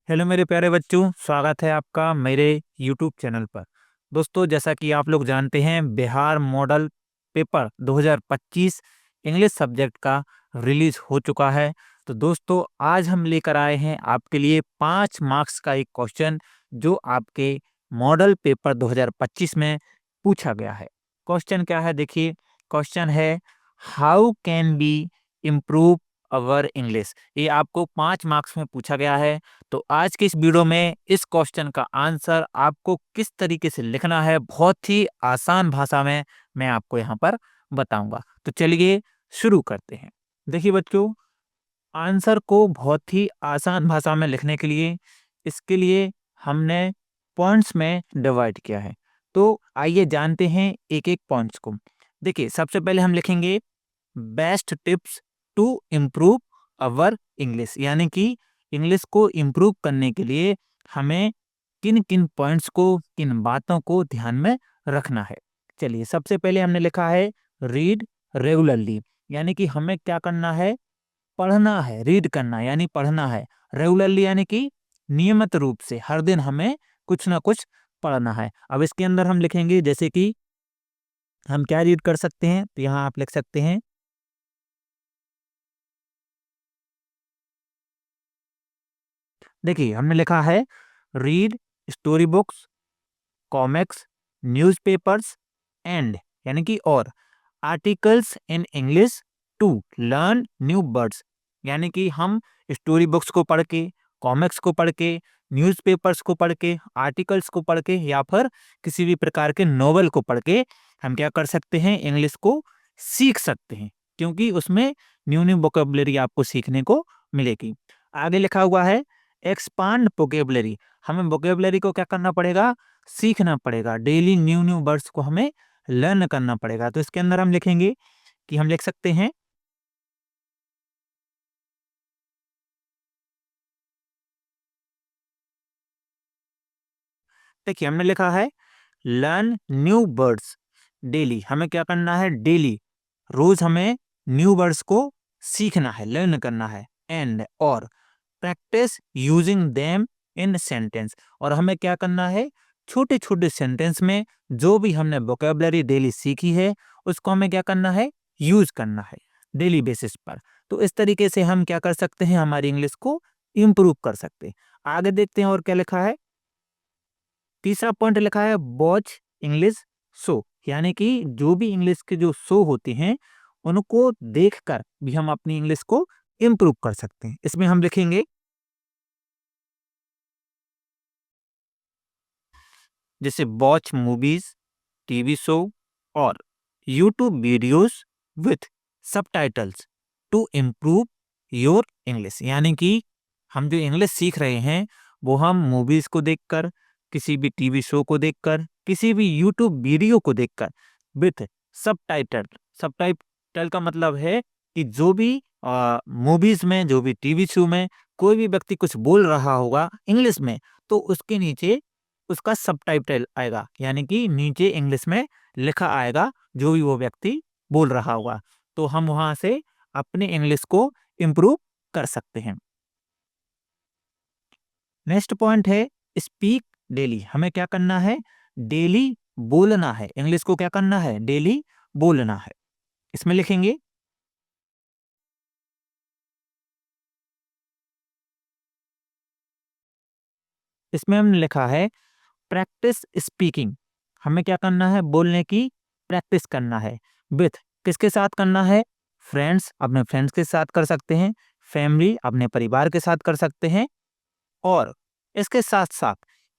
Hello मेरे प्यारे बच्चों, स्वागत है आपका मेरे यूट्यूब चैनल पर। दोस्तों, जैसा कि आप लोग जानते हैं, Bihar model paper 2025 English subject का रिलीज हो चुका है। तो दोस्तों, आज हम लेकर आए हैं आपके लिए 5 मार्क्स का एक क्वेश्चन जो आपके मॉडल पेपर 2025 में पूछा गया है। क्वेश्चन क्या है? देखिए, क्वेश्चन है how can be improve our English. ये आपको 5 मार्क्स में पूछा गया है। तो आज की इस वीडियो में इस क्वेश्चन का आंसर आपको किस तरीके से लिखना है, बहुत ही आसान भाषा में मैं आपको यहाँ पर बताऊंगा। तो चलिए शुरू करते हैं। देखिए बच्चों, आंसर को बहुत ही आसान भाषा में लिखने के लिए इसके लिए हमने पॉइंट्स में डिवाइड किया है। तो आइए जानते हैं एक एक पॉइंट्स को। देखिए, सबसे पहले हम लिखेंगे best tips to improve our English, यानी कि इंग्लिश को इम्प्रूव करने के लिए हमें किन किन पॉइंट्स को, किन बातों को ध्यान में रखना है। चलिए, सबसे पहले हमने लिखा है रीड रेगुलरली, यानी कि हमें क्या करना है? पढ़ना है। रीड करना यानी पढ़ना है। रेगुलरली यानी कि नियमित रूप से हर दिन हमें कुछ ना कुछ पढ़ना है। अब इसके अंदर हम लिखेंगे, जैसे कि हम क्या रीड कर सकते हैं, तो यहाँ आप लिख सकते हैं। देखिए, हमने लिखा है read story books, comics, newspapers and, यानी कि और articles in English to learn new words, यानी कि हम स्टोरी बुक्स को पढ़ के, कॉमिक्स को पढ़ के, न्यूज़पेपर्स को पढ़ के, आर्टिकल्स को पढ़ के या फिर किसी भी प्रकार के नोवेल को पढ़ के हम क्या कर सकते हैं? इंग्लिश को सीख सकते हैं, क्योंकि उसमें न्यू न्यू वोकेबलरी आपको सीखने को मिलेगी। आगे लिखा हुआ है एक्सपांड वोकेबलरी। हमें वोकेबलरी को क्या करना पड़ेगा? सीखना पड़ेगा। डेली न्यू न्यू वर्ड्स को हमें लर्न करना पड़ेगा। तो इसके अंदर हम लिखेंगे कि हम लिख सकते हैं देखिए, हमने लिखा है लर्न न्यू वर्ड्स डेली। हमें क्या करना है? डेली, रोज हमें न्यू वर्ड्स को सीखना है, लर्न करना है। एंड और practice using them in sentence, और हमें क्या करना है? छोटे छोटे सेंटेंस में जो भी हमने वोकेबलरी डेली सीखी है उसको हमें क्या करना है? यूज करना है डेली बेसिस पर। तो इस तरीके से हम क्या कर सकते हैं? हमारी इंग्लिश को इम्प्रूव कर सकते हैं। आगे देखते हैं और क्या लिखा है। तीसरा पॉइंट लिखा है वॉच इंग्लिश शो, यानी कि जो भी इंग्लिश के जो शो होते हैं उनको देखकर भी हम अपनी इंग्लिश को इम्प्रूव कर सकते हैं। इसमें हम लिखेंगे, जैसे वॉच मूवीज, टीवी शो और YouTube videos with subtitles to improve your English, यानी कि हम जो इंग्लिश सीख रहे हैं वो हम मूवीज को देखकर, किसी भी टीवी शो को देखकर, किसी भी यूट्यूब वीडियो को देखकर विथ सबटाइटल। सबटाइटल का मतलब है कि जो भी मूवीज में, जो भी टीवी शो में कोई भी व्यक्ति कुछ बोल रहा होगा इंग्लिश में, तो उसके नीचे उसका सबटाइटल आएगा, यानी कि नीचे इंग्लिश में लिखा आएगा जो भी वो व्यक्ति बोल रहा होगा। तो हम वहां से अपने इंग्लिश को इम्प्रूव कर सकते हैं। नेक्स्ट पॉइंट है स्पीक डेली। हमें क्या करना है? डेली बोलना है। इंग्लिश को क्या करना है? डेली बोलना है। इसमें लिखेंगे, इसमें हमने लिखा है प्रैक्टिस स्पीकिंग। हमें क्या करना है? बोलने की प्रैक्टिस करना है। विथ, किसके साथ करना है? फ्रेंड्स, अपने फ्रेंड्स के साथ कर सकते हैं। फैमिली, अपने परिवार के साथ कर सकते हैं। और इसके साथ साथ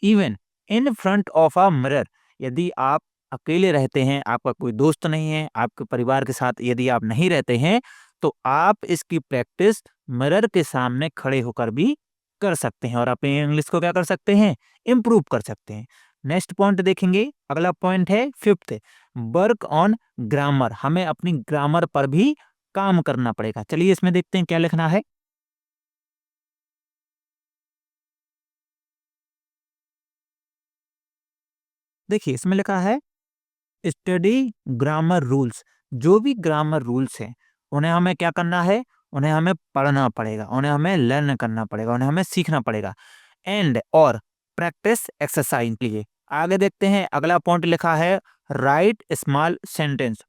even in front of a mirror, यदि आप अकेले रहते हैं, आपका कोई दोस्त नहीं है, आपके परिवार के साथ यदि आप नहीं रहते हैं, तो आप इसकी प्रैक्टिस मिरर के सामने खड़े होकर भी कर सकते हैं और अपनी इंग्लिश को क्या कर सकते हैं? इम्प्रूव कर सकते हैं। नेक्स्ट पॉइंट देखेंगे, अगला पॉइंट है फिफ्थ, वर्क ऑन ग्रामर। हमें अपनी ग्रामर पर भी काम करना पड़ेगा। चलिए इसमें देखते हैं क्या लिखना है। देखिए, इसमें लिखा है स्टडी ग्रामर रूल्स। जो भी ग्रामर रूल्स हैं उन्हें हमें क्या करना है? उन्हें हमें पढ़ना पड़ेगा, उन्हें हमें लर्न करना पड़ेगा, उन्हें हमें सीखना पड़ेगा। एंड और प्रैक्टिस एक्सरसाइज के लिए। आगे देखते हैं, अगला पॉइंट लिखा है राइट स्मॉल सेंटेंस।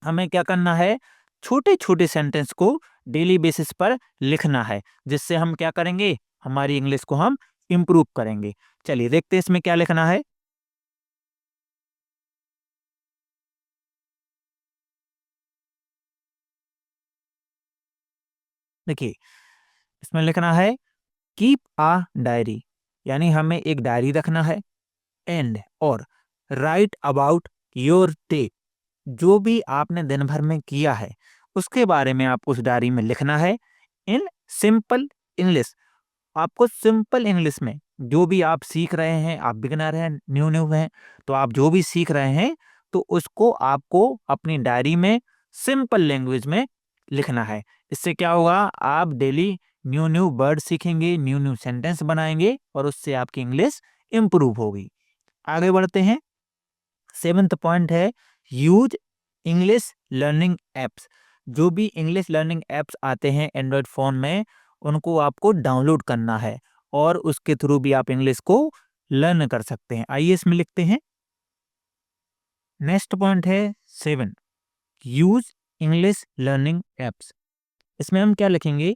हमें क्या करना है, छोटे छोटे सेंटेंस को डेली बेसिस पर लिखना है, जिससे हम क्या करेंगे, हमारी इंग्लिश को हम इम्प्रूव करेंगे। चलिए देखते हैं इसमें क्या लिखना है। देखिए इसमें लिखना है कीप आ डायरी, यानी हमें एक डायरी रखना है। एंड और राइट अबाउट योर डे, जो भी आपने दिन भर में किया है उसके बारे में आप उस डायरी में लिखना है। इन सिंपल इंग्लिश, आपको सिंपल इंग्लिश में जो भी आप सीख रहे हैं, आप बिगिनर हैं, न्यू न्यू हैं, तो आप जो भी सीख रहे हैं तो उसको आपको अपनी डायरी में सिंपल लैंग्वेज में लिखना है। इससे क्या होगा, आप डेली न्यू न्यू वर्ड सीखेंगे, न्यू न्यू सेंटेंस बनाएंगे और उससे आपकी इंग्लिश इम्प्रूव होगी। आगे बढ़ते हैं, सेवेंथ पॉइंट है यूज इंग्लिश लर्निंग एप्स। जो भी इंग्लिश लर्निंग एप्स आते हैं एंड्रॉयड फ़ोन में, उनको आपको डाउनलोड करना है और उसके थ्रू भी आप इंग्लिश को लर्न कर सकते हैं। आइए इसमें लिखते हैं। नेक्स्ट पॉइंट है 7, यूज इंग्लिश लर्निंग एप्स। इसमें हम क्या लिखेंगे,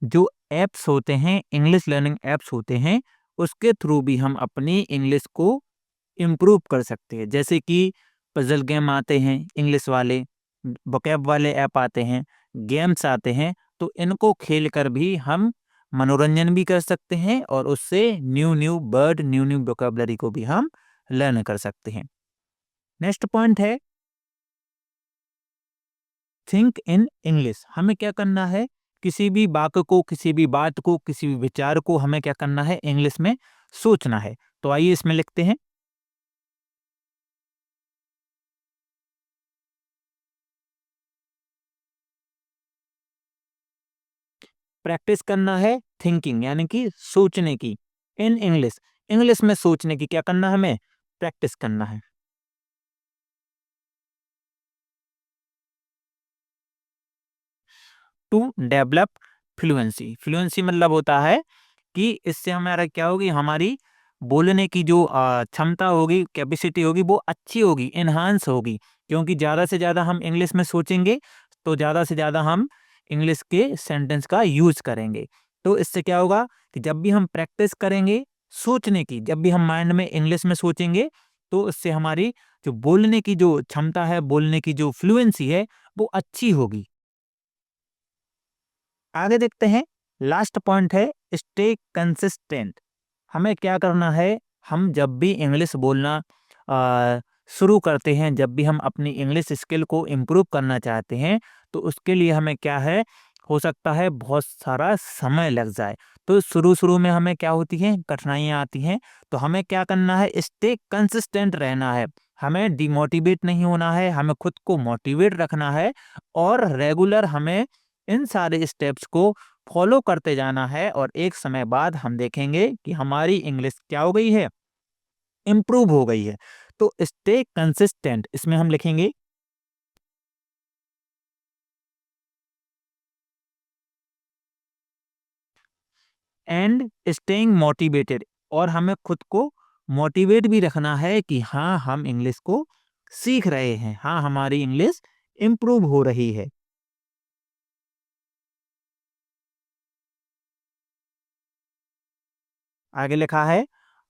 जो एप्स होते हैं, इंग्लिश लर्निंग एप्स होते हैं, उसके थ्रू भी हम अपनी इंग्लिश को इम्प्रूव कर सकते हैं। जैसे कि पजल गेम आते हैं इंग्लिश वाले, वोकैब वाले ऐप आते हैं, गेम्स आते हैं, तो इनको खेल कर भी हम मनोरंजन भी कर सकते हैं और उससे new new word, new new vocabulary को भी हम लर्न कर सकते हैं। नेक्स्ट पॉइंट है थिंक इन इंग्लिश। हमें क्या करना है, किसी भी वाक्य को, किसी भी बात को, किसी भी विचार को हमें क्या करना है, इंग्लिश में सोचना है। तो आइए इसमें लिखते हैं। प्रैक्टिस करना है थिंकिंग, यानी कि सोचने की, इन इंग्लिश, इंग्लिश में सोचने की क्या करना है, हमें प्रैक्टिस करना है। टू डेवलप फ्लुएंसी, फ्लुएंसी मतलब होता है कि इससे हमारा क्या होगी, हमारी बोलने की जो क्षमता होगी, कैपेसिटी होगी, वो अच्छी होगी, इन्हांस होगी। क्योंकि ज़्यादा से ज़्यादा हम इंग्लिश में सोचेंगे तो ज़्यादा से ज़्यादा हम इंग्लिश के सेंटेंस का यूज़ करेंगे। तो इससे क्या होगा कि जब भी हम प्रैक्टिस करेंगे सोचने की, जब भी हम माइंड में इंग्लिश में सोचेंगे, तो इससे हमारी जो बोलने की जो क्षमता है, बोलने की जो फ्लुएंसी है, वो अच्छी होगी। आगे देखते हैं, लास्ट पॉइंट है स्टे कंसिस्टेंट। हमें क्या करना है, हम जब भी इंग्लिश बोलना शुरू करते हैं, जब भी हम अपनी इंग्लिश स्किल को इम्प्रूव करना चाहते हैं, तो उसके लिए हमें क्या है, हो सकता है बहुत सारा समय लग जाए। तो शुरू शुरू में हमें क्या होती है, कठिनाइयाँ आती हैं। तो हमें क्या करना है, स्टे कंसिस्टेंट रहना है, हमें डिमोटिवेट नहीं होना है, हमें खुद को मोटिवेट रखना है और रेगुलर हमें इन सारे स्टेप्स को फॉलो करते जाना है। और एक समय बाद हम देखेंगे कि हमारी इंग्लिश क्या हो गई है, इम्प्रूव हो गई है। तो स्टे कंसिस्टेंट, इसमें हम लिखेंगे एंड स्टेइंग मोटिवेटेड, और हमें खुद को मोटिवेट भी रखना है कि हाँ हम इंग्लिश को सीख रहे हैं, हाँ हमारी इंग्लिश इम्प्रूव हो रही है। आगे लिखा है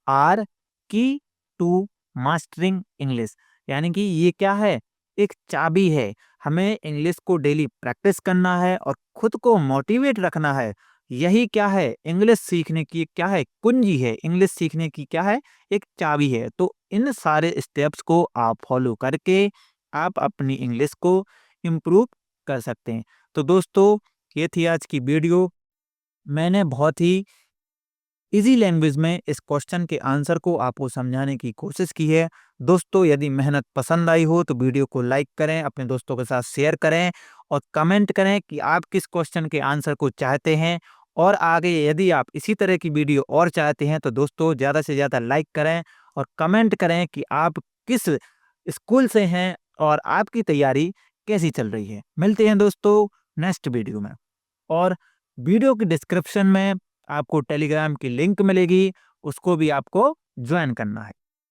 आर की टू मास्टरिंग इंग्लिश, यानी कि ये क्या है, एक चाबी है। हमें इंग्लिश को डेली प्रैक्टिस करना है और खुद को मोटिवेट रखना है। यही क्या है, इंग्लिश सीखने की क्या है, कुंजी है, इंग्लिश सीखने की क्या है, एक चाबी है। तो इन सारे स्टेप्स को आप फॉलो करके आप अपनी इंग्लिश को इम्प्रूव कर सकते हैं। तो दोस्तों, ये थी आज की वीडियो। मैंने बहुत ही इजी लैंग्वेज में इस क्वेश्चन के आंसर को आपको समझाने की कोशिश की है। दोस्तों, यदि मेहनत पसंद आई हो तो वीडियो को लाइक करें, अपने दोस्तों के साथ शेयर करें और कमेंट करें कि आप किस क्वेश्चन के आंसर को चाहते हैं। और आगे यदि आप इसी तरह की वीडियो और चाहते हैं तो दोस्तों ज़्यादा से ज़्यादा लाइक करें और कमेंट करें कि आप किस स्कूल से हैं और आपकी तैयारी कैसी चल रही है। मिलते हैं दोस्तों नेक्स्ट वीडियो में। और वीडियो के डिस्क्रिप्शन में आपको टेलीग्राम की लिंक मिलेगी, उसको भी आपको ज्वाइन करना है।